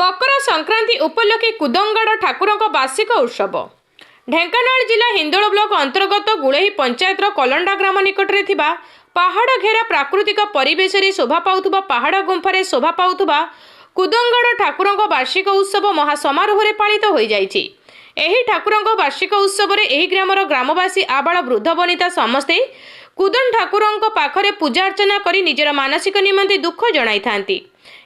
मकर संक्रांति उपलक्षे कुदंगड़ ठाकुरंक वार्षिक उत्सव। ढेंकानाल जिला हिंदोल ब्लॉक अंतर्गत गुड़ेही पंचायतर कलंडा ग्राम निकटरे थिबा पहाड़ घेरा प्राकृतिक परिवेश रे शोभा पाउथुबा पहाड़ गुंफारे शोभा पाउथुबा कुदंगड़ ठाकुरंक वार्षिक उत्सव महासमारोह रे पालित होई जाइछि। एही ठाकुरंक वार्षिक उत्सव रे एही ग्रामर ग्रामवासी आबाल वृद्ध वनिता समस्ते कुदन ठाकुरंक पाखरे पूजा अर्चना करी निजर मानसिक निमंते दुख जणाई थांती।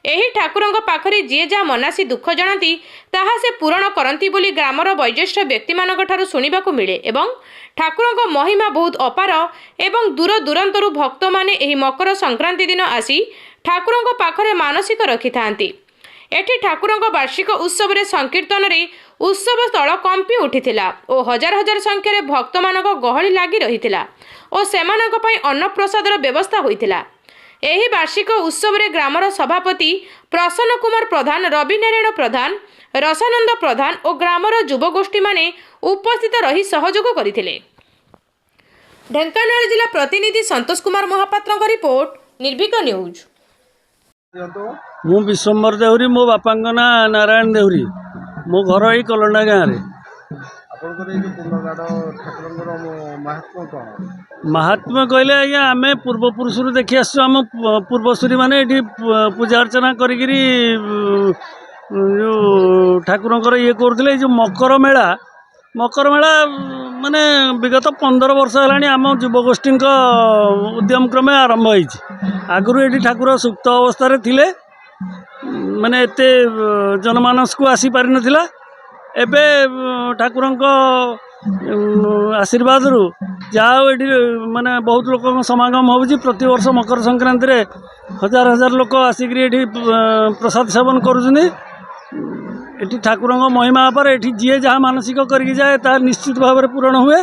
एही ठाकुरंक पाखरे जे जा मनासी दुख जणाती ताहा से पूरण करंती बोली ग्रामर वयोज्येष्ठ व्यक्ति मानक ठारू सुनिबाकू मिले एवं ठाकुरंक महिमा बहुत अपार एवं दूर दूरांतरु भक्त माने एही मकर संक्रांति दिन आसी ठाकुरंक पाखरे मानसिक रखि थांती। एठी ठाकुरंक वार्षिक उत्सव रे संकीर्तन रे उत्सव स्थल कंपी उठिथिला ओ हजार हजार संख्यारे भक्त मानक गहली लागि रहिथिला ओ सेमानक पई अन्न प्रसादर व्यवस्था होइथिला। एही वार्षिक उत्सव रे ग्रामर सभापति प्रसन्न कुमार प्रधान, रवि नारायण प्रधान, रसानंद प्रधान और ग्रामर युवगोष्ठी माने उपस्थित रही सहयोग करथिले। ढेंकानाल जिला प्रतिनिधि संतोष कुमार महापात्र रिपोर्ट, निर्भीक न्यूज। मु विश्वम्बर देहुरी, मो बापा ना नारायण देहुरी, मो घर यही कलंडा गाँव में। महात्मा कहले आज्ञा आम पूर्वपुरुष देखी आसु आम पूर्वसूरी मैंने ये पूजा अर्चना करी ठाकुर ये करुले जो मकर मेला माने विगत 15 वर्ष है आम युवगोष्ठी उद्यम क्रमे आरंभ हो। आगुरी ये ठाकुर सुप्त अवस्था थिले माने एते जनमानस को आसी पारि नथिला। एबे ठाकुरंक आशीर्वाद रु जाओ ये माने बहुत लोक समागम होउछि। प्रति वर्ष मकर संक्रांति रे हजार हजार लोक आसिक ये प्रसाद सेवन करुछनी। एठी ठाकुरंक महिमा पर एठी जे जहाँ मानसिक करके जाए ता निश्चित भाव पूरण हुए।